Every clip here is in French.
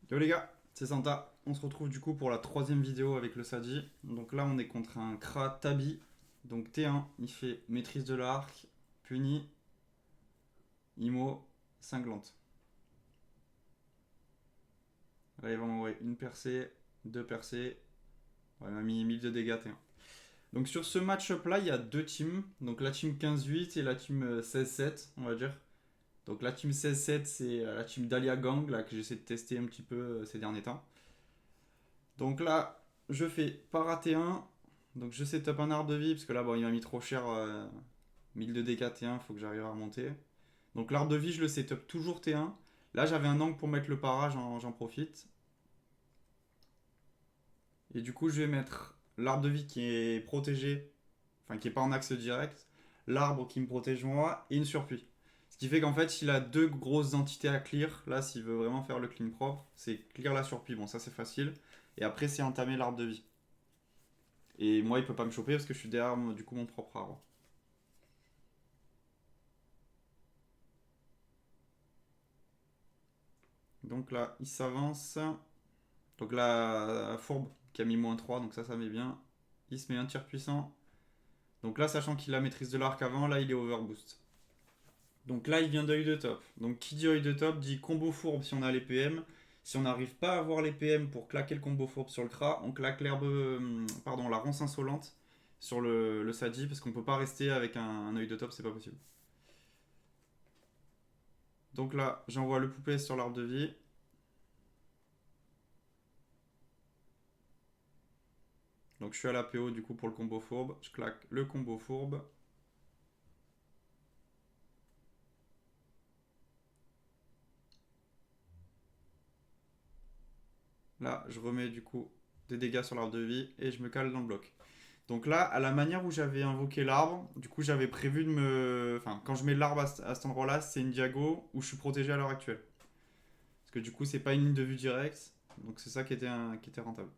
Yo les gars, c'est Santa. On se retrouve du coup pour la troisième vidéo avec le Sadi. Donc là on est contre un Kra Tabi. Donc T1, il fait maîtrise de l'arc, puni, IMO, cinglante. Là il va m'envoyer une percée, deux percées. Ouais, il m'a mis 1000 de dégâts T1. Donc sur ce match-up là, il y a deux teams. Donc la team 15-8 et la team 16-7, on va dire. Donc la team 16-7, c'est la team Dahlia Gang là, que j'essaie de tester un petit peu ces derniers temps. Donc là, je fais para T1. Donc je setup un arbre de vie, parce que là, bon, il m'a mis trop cher 1000 de DK T1, faut que j'arrive à remonter. Donc l'arbre de vie, je le setup toujours T1. Là, j'avais un angle pour mettre le para, j'en profite. Et du coup, je vais mettre l'arbre de vie qui est protégé, enfin qui est pas en axe direct, l'arbre qui me protège moi, et une surpuis. Ce qui fait qu'en fait, il a deux grosses entités à clear. Là, s'il veut vraiment faire le clean propre, c'est clear la surpuis. Bon, ça c'est facile. Et après, c'est entamer l'arbre de vie. Et moi, il peut pas me choper parce que je suis derrière du coup mon propre arbre. Donc là, il s'avance. Donc là, fourbe qui a mis -3, donc ça met bien. Il se met un tir puissant. Donc là, sachant qu'il a maîtrise de l'arc avant, là, il est overboost. Donc là, il vient d'œil de top. Donc qui dit œil de top dit combo fourbe si on a les PM. Si on n'arrive pas à avoir les PM pour claquer le combo fourbe sur le Kra, on claque l'herbe, pardon, la ronce insolente sur le Sadi parce qu'on peut pas rester avec un œil de top, c'est pas possible. Donc là, j'envoie le poupée sur l'arbre de vie. Donc je suis à la PO du coup pour le combo fourbe. Je claque le combo fourbe. Là, je remets du coup des dégâts sur l'arbre de vie et je me cale dans le bloc. Donc là, à la manière où j'avais invoqué l'arbre, du coup j'avais prévu de me... Enfin, quand je mets l'arbre à cet endroit-là, c'est une diago où je suis protégé à l'heure actuelle. Parce que du coup, c'est pas une ligne de vue directe. Donc c'est ça qui était rentable.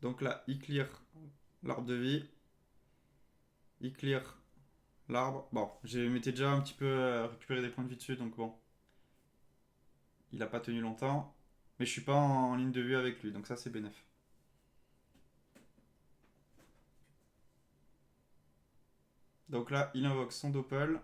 Donc là, il clear l'arbre de vie. Il clear l'arbre. Bon, j'ai m'étais déjà un petit peu récupéré des points de vie dessus, donc bon, il a pas tenu longtemps. Mais je suis pas en ligne de vue avec lui, donc ça c'est bénéf. Donc là, il invoque son doppel.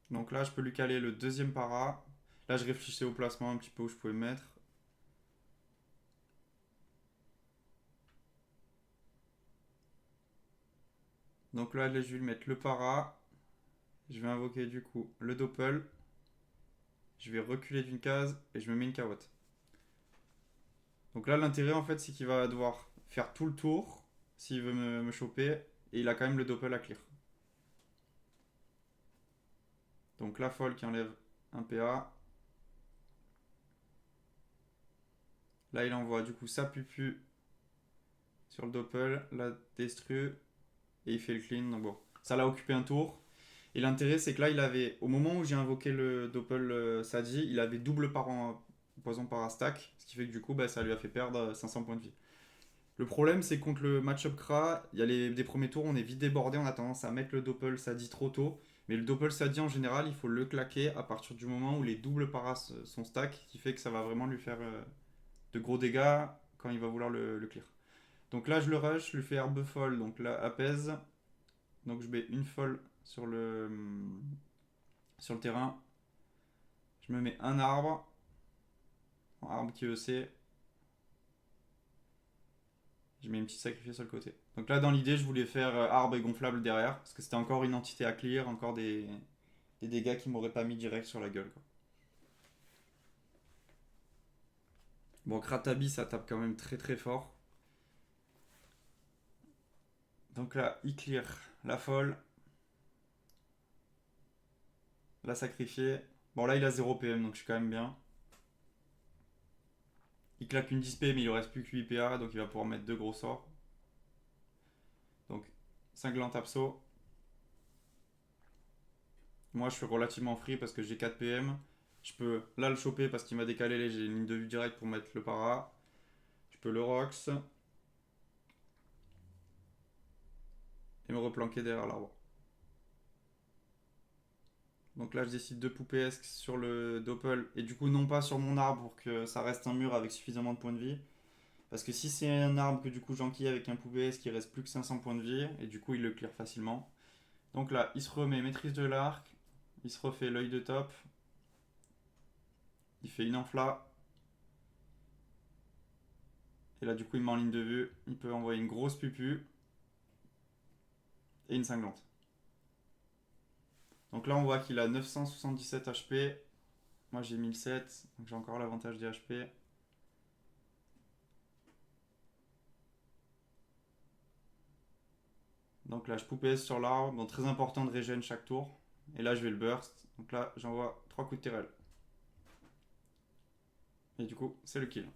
Donc là, je peux lui caler le deuxième para. Là, je réfléchissais au placement un petit peu où je pouvais mettre. Donc là, je vais lui mettre le para. Je vais invoquer du coup le doppel. Je vais reculer d'une case et je me mets une carotte. Donc là, l'intérêt en fait, c'est qu'il va devoir faire tout le tour s'il veut me choper. Et il a quand même le doppel à clear. Donc la folle qui enlève un PA. Là, il envoie du coup sa pupu sur le doppel, la destru, et il fait le clean. Donc bon, ça l'a occupé un tour. Et l'intérêt, c'est que là, il avait, au moment où j'ai invoqué le doppel Sadi, il avait double poison par stack, ce qui fait que du coup, bah, ça lui a fait perdre 500 points de vie. Le problème, c'est que contre le match-up Kra, il y a des premiers tours, on est vite débordé, on a tendance à mettre le doppel Sadi trop tôt. Mais le doppel Sadi, en général, il faut le claquer à partir du moment où les doubles paras sont stack, qui fait que ça va vraiment lui faire de gros dégâts quand il va vouloir le clear. Donc là, je le rush, je lui fais herbe folle, donc là, apaise. Donc je mets une folle sur le terrain. Je me mets un arbre, arbre qui EC. Je mets une petite sacrifice sur le côté. Donc là, dans l'idée, je voulais faire arbre et gonflable derrière, parce que c'était encore une entité à clear, encore des dégâts qui m'auraient pas mis direct sur la gueule, quoi. Bon, Kratabi, ça tape quand même très très fort. Donc là, il clear la folle, la sacrifier. Bon, là, il a 0 PM, donc je suis quand même bien. Il claque une 10 P, mais il ne reste plus que 8 PA, donc il va pouvoir mettre deux gros sorts. Donc, cinglante abso. Moi, je suis relativement free parce que j'ai 4 PM. Je peux là le choper parce qu'il m'a décalé, j'ai une ligne de vue directe pour mettre le para. Je peux le rox et me replanquer derrière l'arbre. Donc là, je décide de poupéesque sur le doppel et du coup, non pas sur mon arbre pour que ça reste un mur avec suffisamment de points de vie. Parce que si c'est un arbre que du coup j'enquille avec un poupéesque, il reste plus que 500 points de vie et du coup, il le clear facilement. Donc là, il se remet maîtrise de l'arc, il se refait l'œil de top, il fait une enfla. Et là, du coup, il met en ligne de vue, il peut envoyer une grosse pupu et une cinglante. Donc là, on voit qu'il a 977 HP. Moi, j'ai 1007, donc j'ai encore l'avantage des HP. Donc là, je poupée sur l'arbre, donc très important de régène chaque tour. Et là, je vais le burst. Donc là, j'envoie 3 coups de Tyrell. Et du coup, c'est le kill.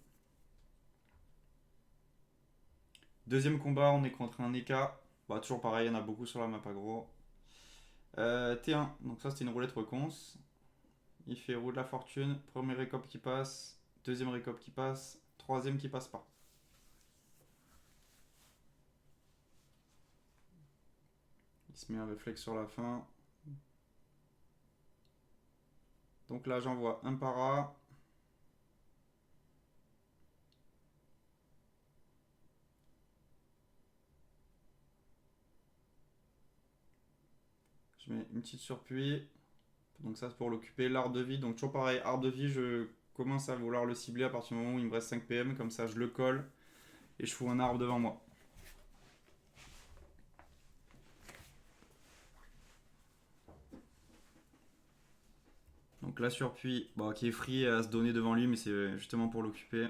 Deuxième combat, on est contre un Eka. Bah, toujours pareil, il y en a beaucoup sur la map agro. T1, donc ça c'était une roulette reconce. Il fait roue de la fortune, premier récop qui passe, deuxième récop qui passe, troisième qui passe pas. Il se met un réflexe sur la fin. Donc là j'envoie un para. Je mets une petite surpuis. Donc ça c'est pour l'occuper. L'arbre de vie, donc toujours pareil, arbre de vie, je commence à vouloir le cibler à partir du moment où il me reste 5 PM. Comme ça je le colle et je fous un arbre devant moi. Donc la surpuis, bah, qui est free à se donner devant lui, mais c'est justement pour l'occuper.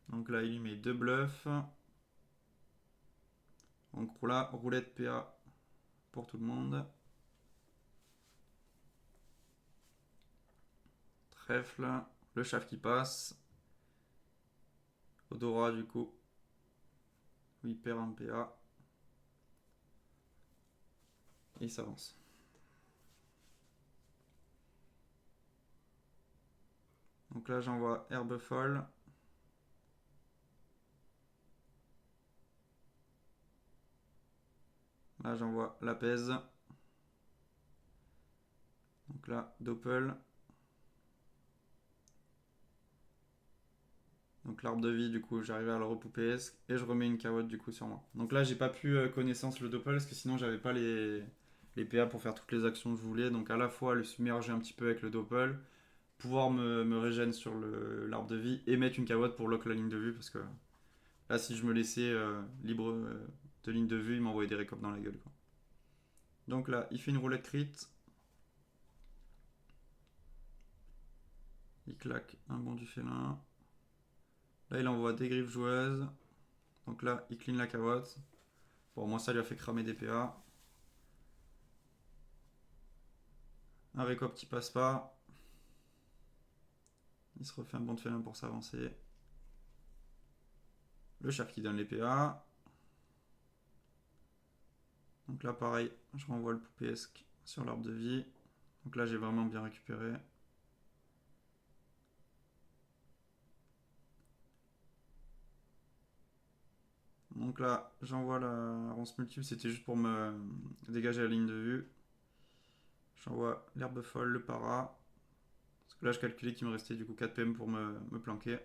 Donc là, il lui met deux bluffs. Donc là, roulette PA pour tout le monde. Trèfle, le chef qui passe. Odora, du coup, il perd un PA. Et il s'avance. Donc là, j'envoie herbe folle. Là, j'envoie l'apaise. Donc là, doppel. Donc l'arbre de vie, du coup, j'arrive à le repouper et je remets une carotte du coup sur moi. Donc là, j'ai pas pu connaissance le doppel parce que sinon, j'avais pas les PA pour faire toutes les actions que je voulais. Donc à la fois le submerger un petit peu avec le doppel, pouvoir me régénérer sur l'arbre de vie et mettre une carotte pour lock la ligne de vue parce que là, si je me laissais libre de ligne de vue, il m'envoyait des récops dans la gueule, quoi. Donc là, il fait une roulette crit. Il claque un bon du félin. Là, il envoie des griffes joueuses. Donc là, il clean la carotte. Bon, moi, ça lui a fait cramer des PA. Un récop qui passe pas. Il se refait un bon de félin pour s'avancer. Le chef qui donne les PA. Donc là, pareil, je renvoie le poupéesque sur l'arbre de vie. Donc là, j'ai vraiment bien récupéré. Donc là, j'envoie la ronce multiple, c'était juste pour me dégager la ligne de vue. J'envoie l'herbe folle, le para. Parce que là, je calculais qu'il me restait du coup 4 PM pour me planquer.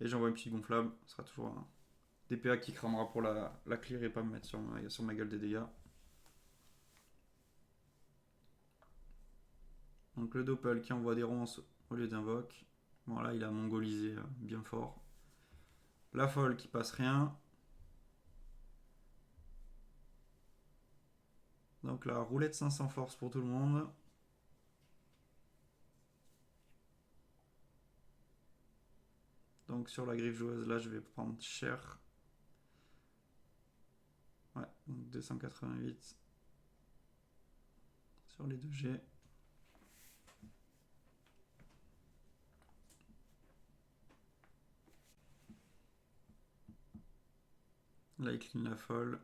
Et j'envoie une petite gonflable. Ce sera toujours un DPA qui cramera pour la clear et pas me mettre sur ma gueule des dégâts. Donc le doppel qui envoie des ronces au lieu d'invoque. Bon là, il a mongolisé bien fort. La folle qui passe rien. Donc la roulette 500 force pour tout le monde. Donc sur la griffe joueuse, là je vais prendre cher. Ouais, donc 288 sur les 2G. Là il clean la folle.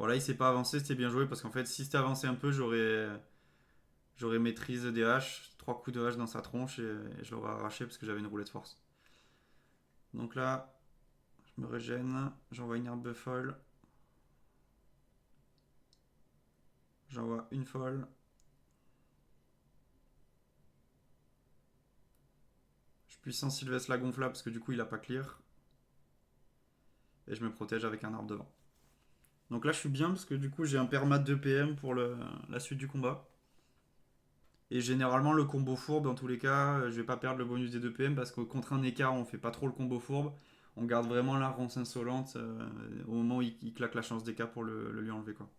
Bon, là, il s'est pas avancé, c'était bien joué parce qu'en fait, si c'était avancé un peu, j'aurais maîtrise des haches, 3 coups de hache dans sa tronche et je l'aurais arraché parce que j'avais une roulette force. Donc là, je me régène, j'envoie une herbe folle, j'envoie une folle. Je puissance Sylvestre la gonflable parce que du coup, il a pas clear. Et je me protège avec un arbre devant. Donc là, je suis bien parce que du coup, j'ai un perma de 2 PM pour la suite du combat. Et généralement, le combo fourbe, dans tous les cas, je vais pas perdre le bonus des 2 PM parce que contre un écart, on fait pas trop le combo fourbe. On garde vraiment la ronce insolente au moment où il claque la chance d'écart pour le lui enlever, quoi.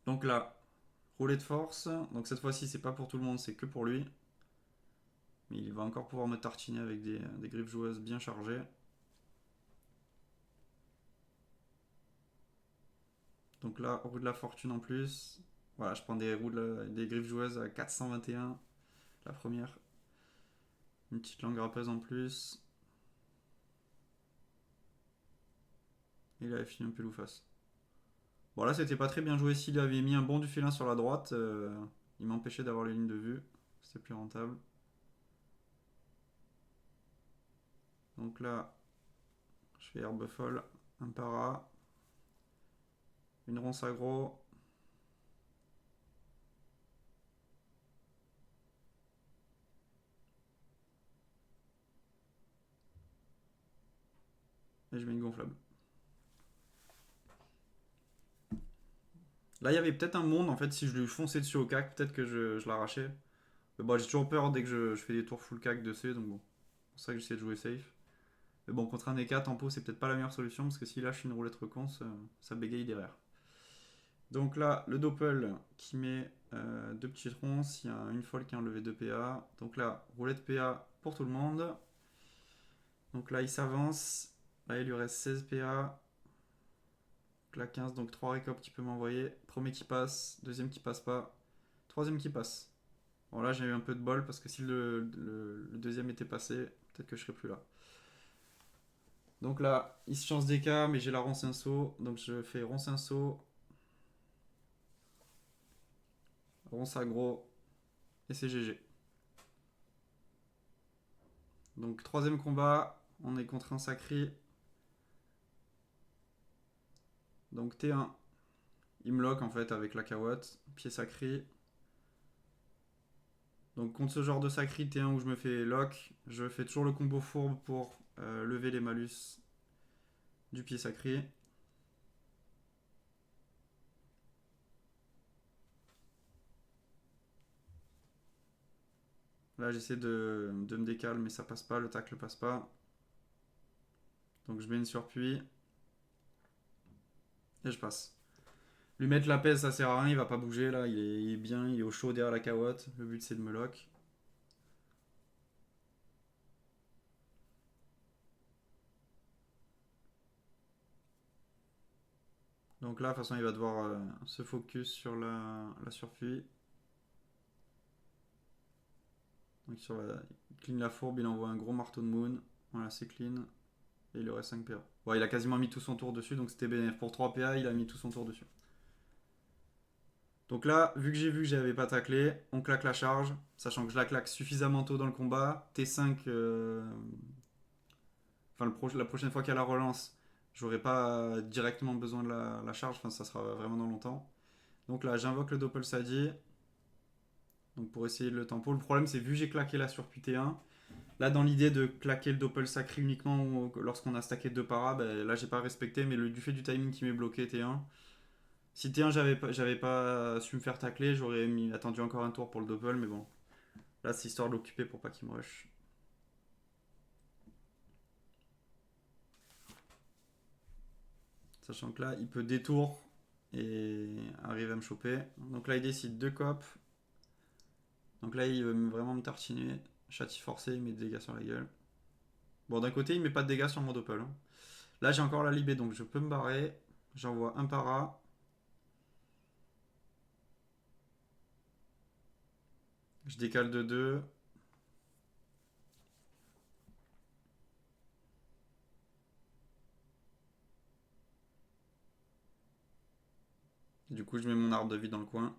Donc là, rouler de force. Donc cette fois-ci, c'est pas pour tout le monde, c'est que pour lui. Mais il va encore pouvoir me tartiner avec des griffes joueuses bien chargées. Donc là, roue de la fortune en plus. Voilà, je prends des griffes joueuses à 421, la première. Une petite langue râpeuse en plus. Et là, il finit un peu louface. Bon, là, c'était pas très bien joué. S'il avait mis un bond du félin sur la droite, il m'empêchait d'avoir les lignes de vue. C'était plus rentable. Donc là, je fais herbe folle, un para, une ronce aggro. Et je mets une gonflable. Là, il y avait peut-être un monde, en fait, si je lui fonçais dessus au cac, peut-être que je l'arrachais. Mais bon, j'ai toujours peur dès que je fais des tours full cac dessus, donc bon. C'est pour ça que j'essaie de jouer safe. Mais bon, contre un EK, tempo, c'est peut-être pas la meilleure solution, parce que s'il lâche une roulette reconce, ça bégaye derrière. Donc là, le doppel qui met 2 petites ronces, il y a une folle qui a enlevé 2 PA. Donc là, roulette PA pour tout le monde. Donc là, il s'avance. Là, il lui reste 16 PA. Donc là, 15, donc 3 récops qu'il peut m'envoyer. Premier qui passe, deuxième qui passe pas, troisième qui passe. Bon, là, j'ai eu un peu de bol parce que si le deuxième était passé, peut-être que je serais plus là. Donc là, il se chance des cas, mais j'ai la ronce inso. Donc je fais ronce inso, ronce aggro, et c'est GG. Donc troisième combat, on est contre un sacré. Donc T1, il me lock en fait avec la carotte, pied sacré. Donc contre ce genre de sacré T1 où je me fais lock, je fais toujours le combo fourbe pour lever les malus du pied sacré. Là j'essaie de me décaler mais ça passe pas, le tacle passe pas. Donc je mets une surpuis et je passe. Lui mettre la pèse ça sert à rien, il va pas bouger là, il est bien, il est au chaud derrière la carotte. Le but c'est de me lock. Donc là de toute façon il va devoir se focus sur la surpuis. Donc sur la, il clean la fourbe, il envoie un gros marteau de moon. Voilà, c'est clean. Et il lui reste 5 PA. Bon, il a quasiment mis tout son tour dessus, donc c'était bénéf. Pour 3 PA, il a mis tout son tour dessus. Donc là, vu que j'avais pas taclé, on claque la charge, sachant que je la claque suffisamment tôt dans le combat. T5, enfin la prochaine fois qu'elle la relance, j'aurai pas directement besoin de la charge, enfin ça sera vraiment dans longtemps. Donc là, j'invoque le Doppel Sadi, donc pour essayer de le tempo. Le problème, c'est vu que j'ai claqué la sur T1, là, dans l'idée de claquer le doppel sacré uniquement lorsqu'on a stacké 2 paras, ben, là j'ai pas respecté, mais du fait du timing qui m'est bloqué T1, si T1 j'avais pas su me faire tacler, j'aurais attendu encore un tour pour le doppel, mais bon, là c'est histoire de l'occuper pour pas qu'il me rush. Sachant que là il peut détour et arriver à me choper. Donc là il décide 2 copes. Donc là il veut vraiment me tartiner. Châti forcé, il met des dégâts sur la gueule. Bon, d'un côté il met pas de dégâts sur mon doppel, hein. Là j'ai encore la libé donc je peux me barrer. J'envoie un para. Je décale de 2. Du coup, je mets mon arbre de vie dans le coin.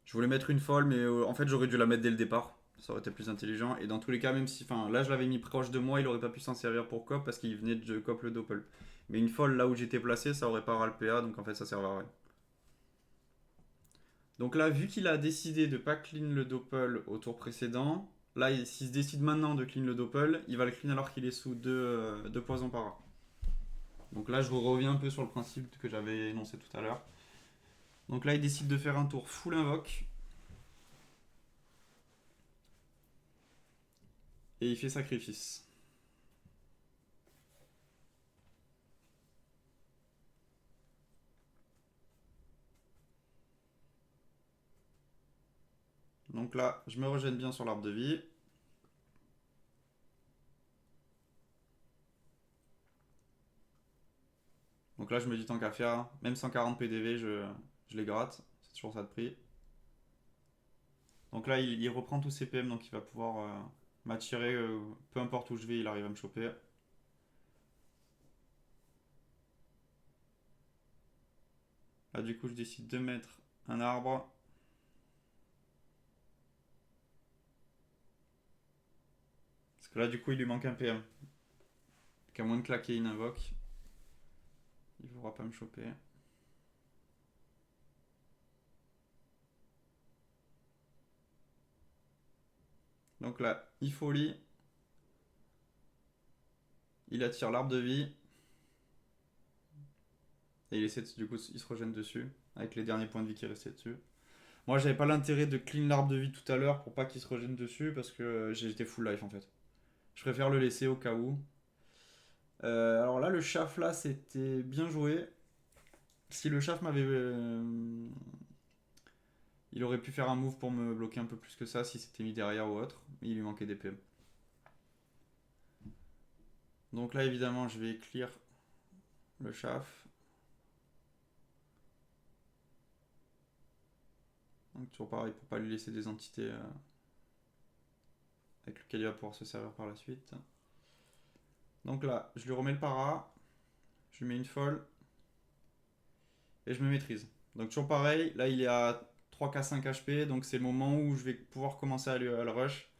Je voulais mettre une folle, mais en fait, j'aurais dû la mettre dès le départ. Ça aurait été plus intelligent. Et dans tous les cas, même si. Enfin, là, je l'avais mis proche de moi, il aurait pas pu s'en servir pour cop parce qu'il venait de cop le doppel. Mais une folle, là où j'étais placé, ça aurait pas ralpéa, donc en fait, ça sert à rien. Donc là, vu qu'il a décidé de pas clean le doppel au tour précédent, là, s'il se décide maintenant de clean le doppel, il va le clean alors qu'il est sous deux poisons par A. Donc là, je reviens un peu sur le principe que j'avais énoncé tout à l'heure. Donc là, il décide de faire un tour full invoque. Et il fait sacrifice. Donc là, je me rejette bien sur l'arbre de vie. Donc là, je me dis tant qu'à faire, même 140 PDV, je les gratte. C'est toujours ça de prix. Donc là, il reprend tous ses PM, donc il va pouvoir m'attirer. Peu importe où je vais, il arrive à me choper. Là, du coup, je décide de mettre un arbre. Parce que là, du coup, il lui manque un PM. Qu'à moins de claquer une invoque, il ne pourra pas me choper. Donc là, il folie. Il attire l'arbre de vie. Et il essaie du coup, il se régène dessus. Avec les derniers points de vie qui restaient dessus. Moi, j'avais pas l'intérêt de clean l'arbre de vie tout à l'heure pour pas qu'il se régène dessus. Parce que j'étais full life en fait. Je préfère le laisser au cas où. Alors là, le chaf là, c'était bien joué. Si le chaf m'avait. Il aurait pu faire un move pour me bloquer un peu plus que ça si c'était mis derrière ou autre. Mais il lui manquait des PM. Donc là, évidemment, je vais clear le chaf. Donc toujours pareil pour pas lui laisser des entités avec lesquelles il va pouvoir se servir par la suite. Donc là, je lui remets le para. Je lui mets une folle. Et je me maîtrise. Donc toujours pareil, là il est à 3k5 HP, donc c'est le moment où je vais pouvoir commencer à le rush.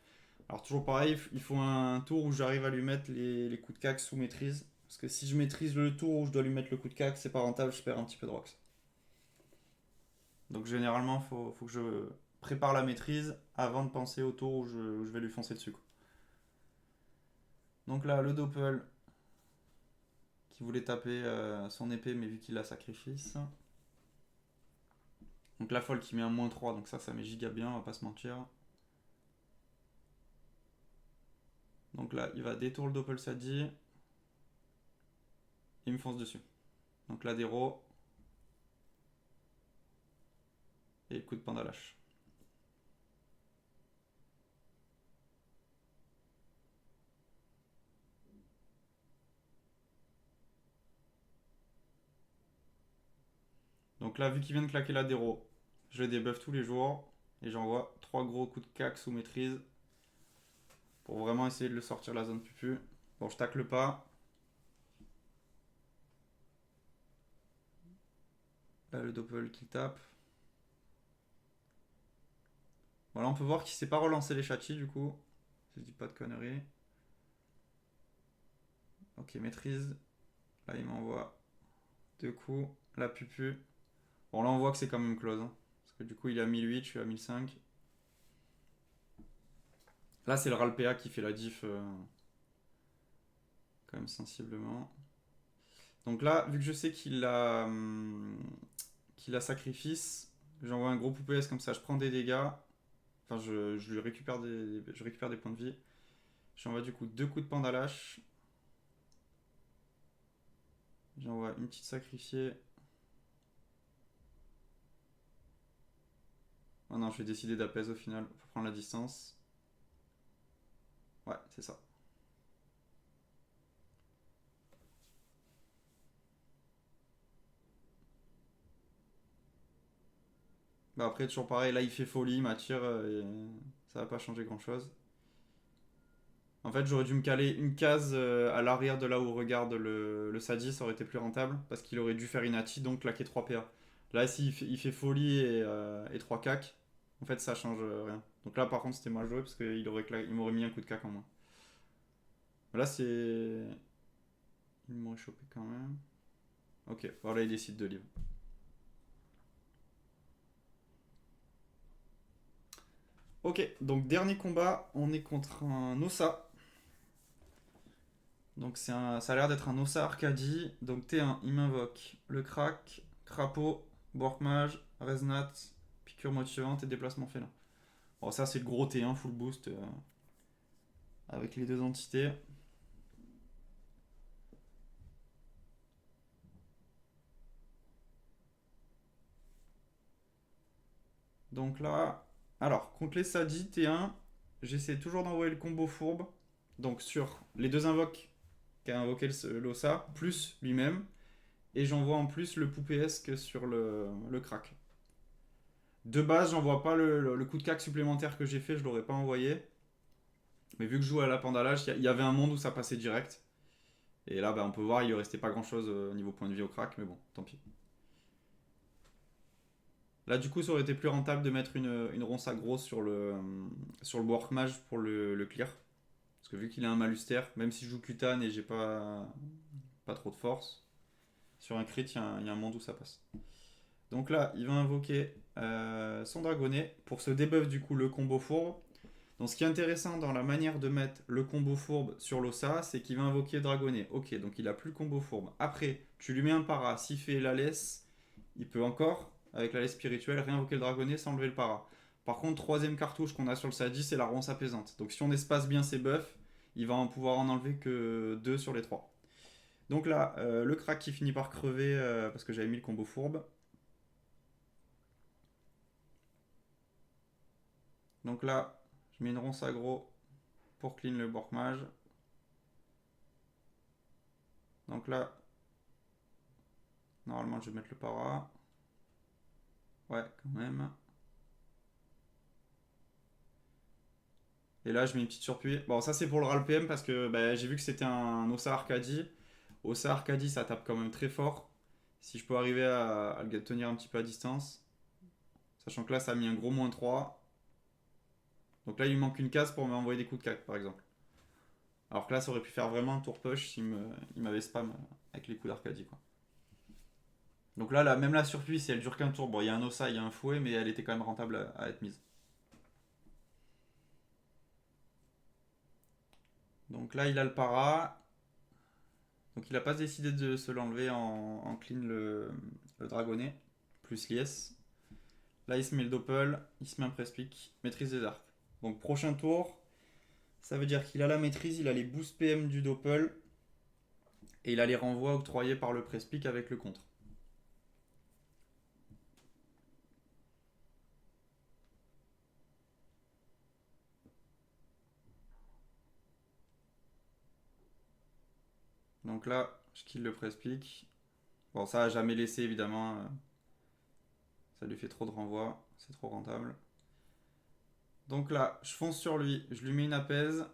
Alors toujours pareil, il faut un tour où j'arrive à lui mettre les coups de cac sous maîtrise. Parce que si je maîtrise le tour où je dois lui mettre le coup de cac, c'est pas rentable, je perds un petit peu de rox. Donc généralement, faut que je prépare la maîtrise avant de penser au tour où je vais lui foncer dessus. Quoi. Donc là, le doppel qui voulait taper son épée, mais vu qu'il la sacrifice. Donc la folle qui met un -3, donc ça met giga bien, on va pas se mentir. Donc là, il va détour le doppel Sadie. Et il me fonce dessus. Donc là, des ro. Et coup de pandalache. Donc là, vu qu'il vient de claquer la déro, je le débuff tous les jours. Et j'envoie 3 gros coups de cac sous maîtrise. Pour vraiment essayer de le sortir de la zone pupu. Bon, je tacle pas. Là, le doppel qui tape. Voilà, on peut voir qu'il sait pas relancer les châtis du coup. Si je dis pas de conneries. Ok, maîtrise. Là, il m'envoie 2 coups. La pupu. Bon, là, on voit que c'est quand même close. Hein, parce que du coup, il est à 1008, je suis à 1005. Là, c'est le Ralpea qui fait la diff quand même sensiblement. Donc là, vu que je sais qu'il a sacrifice, j'envoie un gros poupée comme ça, je prends des dégâts. Enfin, je lui récupère des points de vie. J'envoie du coup 2 coups de pandalache. J'envoie une petite sacrifiée. Oh non, je vais décider d'apaiser au final pour prendre la distance. Ouais, c'est ça. Bah après, toujours pareil, là il fait folie, il m'attire et ça va pas changer grand chose. En fait, j'aurais dû me caler une case à l'arrière de là où regarde le Sadi, ça aurait été plus rentable, parce qu'il aurait dû faire Inachi, donc claquer 3 PA. Là, s'il il fait folie et 3 cac, en fait, ça change rien. Donc là, par contre, c'était mal joué, parce il m'aurait mis un coup de cac en moins. Là, c'est... Il m'aurait chopé quand même. Ok, voilà, il décide de livre. Ok, donc dernier combat, on est contre un Ossa. Donc ça a l'air d'être un Ossa Arcadie. Donc T1, il m'invoque le crack, crapaud, Borkmage, Reznat, piqûre motivante et déplacement félin. Bon, ça c'est le gros T1 full boost avec les deux entités. Donc là, alors contre les Sadi T1, j'essaie toujours d'envoyer le combo fourbe. Donc sur les deux invoques qu'a invoqué l'Ossa, plus lui-même. Et j'envoie en plus le poupéesque sur le crack. De base, j'envoie pas le coup de cac supplémentaire que j'ai fait, je l'aurais pas envoyé. Mais vu que je joue à la pandalage, il y avait un monde où ça passait direct. Et là, bah, on peut voir, il lui restait pas grand chose au niveau point de vie au crack, mais bon, tant pis. Là, du coup, ça aurait été plus rentable de mettre une ronce à grosse sur le Bork Mage pour le clear. Parce que vu qu'il a un maluster, même si je joue Kutan et j'ai pas trop de force, sur un crit, il y a un monde où ça passe. Donc là, il va invoquer son dragonnet pour se debuff du coup le combo fourbe. Donc ce qui est intéressant dans la manière de mettre le combo fourbe sur l'Ossa, c'est qu'il va invoquer dragonnet. Ok, donc il a plus le combo fourbe. Après, tu lui mets un para. S'il fait la laisse, il peut encore, avec la laisse spirituelle, réinvoquer le dragonnet sans enlever le para. Par contre, troisième cartouche qu'on a sur le Sadi, c'est la ronce apaisante. Donc si on espace bien ses buffs, il va en pouvoir en enlever que 2 sur les 3. Donc là, le crack qui finit par crever parce que j'avais mis le combo fourbe. Donc là, je mets une ronce aggro pour clean le Borkmage. Donc là, normalement, je vais mettre le para. Ouais, quand même. Et là, je mets une petite surpuis. Bon, ça, c'est pour le RAL-PM parce que bah, j'ai vu que c'était un Ossa Arcadie. Ossa Arcadie, ça tape quand même très fort. Si je peux arriver à le tenir un petit peu à distance. Sachant que là, ça a mis un gros -3. Donc là, il lui manque une case pour m'envoyer des coups de cac, par exemple. Alors que là, ça aurait pu faire vraiment un tour push s'il il m'avait spam avec les coups d'Arcadie, quoi. Donc là, même la surpuis, si elle dure qu'un tour, bon, il y a un Ossa, il y a un fouet, mais elle était quand même rentable à être mise. Donc là, il a le para. Donc il a pas décidé de se l'enlever en clean le dragonnet, plus liesse. Là, il se met le doppel, il se met un press-pick, maîtrise des arcs. Donc prochain tour, ça veut dire qu'il a la maîtrise, il a les boosts PM du doppel, et il a les renvois octroyés par le press-pick avec le contre. Donc là, je kill le press-pick. Bon, ça a jamais laissé évidemment. Ça lui fait trop de renvois, c'est trop rentable. Donc là, je fonce sur lui, je lui mets une apaise.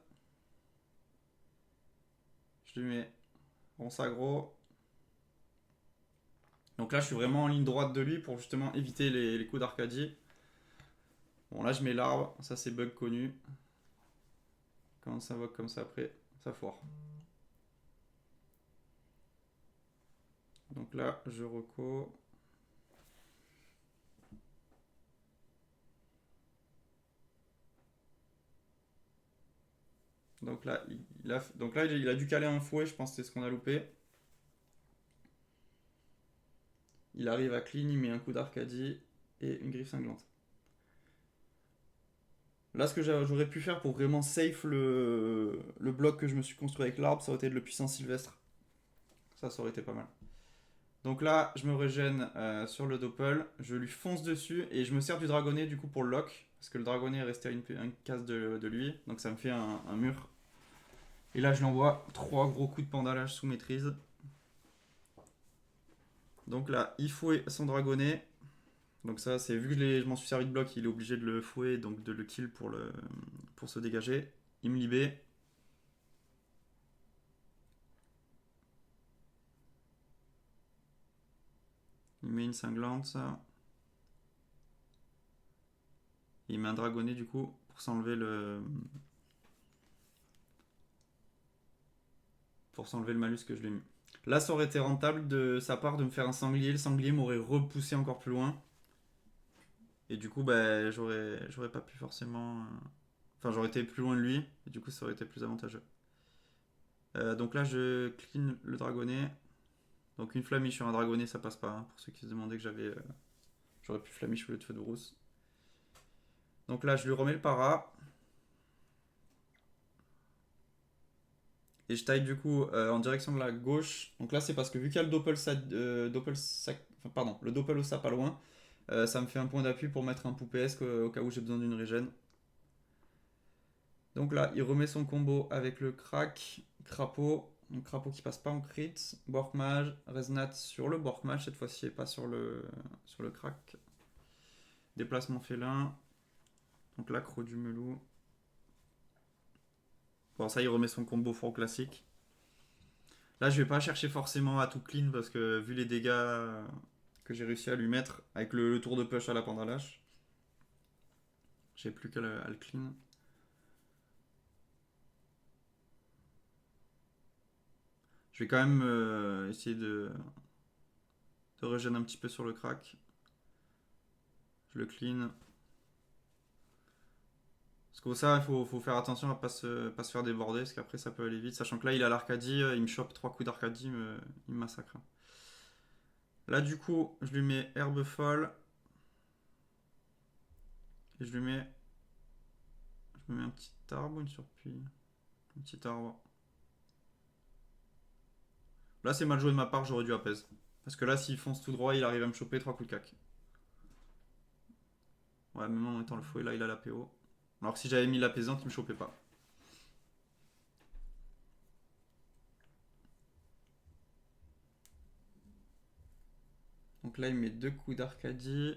Je lui mets bon sagro. Donc là, je suis vraiment en ligne droite de lui pour justement éviter les coups d'Arcadie. Bon, là, je mets l'arbre, ça c'est bug connu. Quand ça invoque comme ça après, ça foire. Donc là, je reco. Donc là, il a dû caler un fouet, je pense que c'est ce qu'on a loupé. Il arrive à clean, il met un coup d'Arcadie et une griffe cinglante. Là, ce que j'aurais pu faire pour vraiment safe le bloc que je me suis construit avec l'arbre, ça aurait été de le puissance sylvestre. Ça aurait été pas mal. Donc là, je me régène sur le doppel, je lui fonce dessus et je me sers du dragonnet du coup pour le lock. Parce que le dragonnet est resté à une case de lui, donc ça me fait un mur. Et là, je lui envoie 3 gros coups de pendalage sous maîtrise. Donc là, il fouet son dragonnet. Donc ça, c'est vu que je m'en suis servi de bloc, il est obligé de le fouet, donc de le kill pour se dégager. Il me libère. met une cinglante, ça. Il met un dragonnet du coup pour s'enlever le. Pour s'enlever le malus que je lui ai mis. Là, ça aurait été rentable de sa part de me faire un sanglier. Le sanglier m'aurait repoussé encore plus loin. Et du coup, bah, j'aurais pas pu forcément. Enfin, j'aurais été plus loin de lui. Et du coup, ça aurait été plus avantageux. Donc là, je clean le dragonnet. Donc une flamiche sur un dragonnet, ça passe pas. Hein, pour ceux qui se demandaient que j'aurais pu flamiche au lieu de feu de brousse. Donc là, je lui remets le para. Et je taille du coup en direction de la gauche. Donc là, c'est parce que vu qu'il y a le le doppel au sap pas loin, ça me fait un point d'appui pour mettre un poupéesque au cas où j'ai besoin d'une régène. Donc là, il remet son combo avec le crack, crapaud. Donc crapaud qui passe pas en crit. Borkmage, Resnat sur le Borkmage cette fois-ci et pas sur le crack. Déplacement félin. Donc l'accro du melou. Bon, ça, il remet son combo fort classique. Là, je vais pas chercher forcément à tout clean parce que vu les dégâts que j'ai réussi à lui mettre avec le tour de push à la Pandalache, j'ai plus qu'à le clean. Je vais quand même essayer de régénérer un petit peu sur le crack. Je le clean. Parce que ça, il faut faire attention à pas se faire déborder, parce qu'après ça peut aller vite. Sachant que là, il a l'Arcadie, il me chope 3 coups d'Arcadie, il me massacre. Là, du coup, je lui mets herbe folle. Et je me mets un petit arbre, une surpuis. Un petit arbre. Là, c'est mal joué de ma part, j'aurais dû apaiser. Parce que là, s'il fonce tout droit, il arrive à me choper 3 coups de cac. Ouais, même en étant le fouet, là, il a la PO. Alors que si j'avais mis l'apaisante, il me chopait pas. Donc là, il met 2 coups d'Arcadie.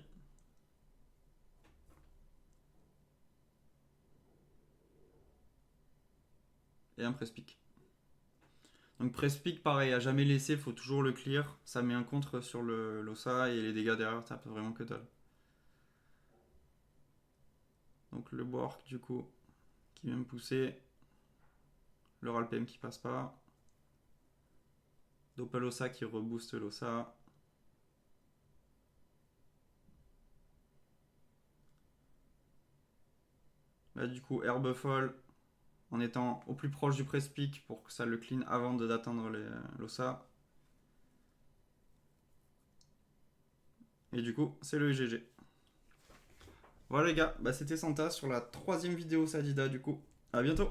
Et un press-pick. Donc press-pick, pareil, à jamais laisser, faut toujours le clear. Ça met un contre sur l'ossa et les dégâts derrière, ça peut vraiment que dalle. Donc le Bork, du coup, qui vient me pousser. Le Ralpm qui passe pas. Doppel ossa qui rebooste l'ossa. Là, du coup, herbe folle en étant au plus proche du press-pick pour que ça le clean avant d'atteindre l'ossa. Et du coup, c'est le GG. Voilà les gars, bah, c'était Santa sur la 3ème vidéo Sadida du coup. A bientôt.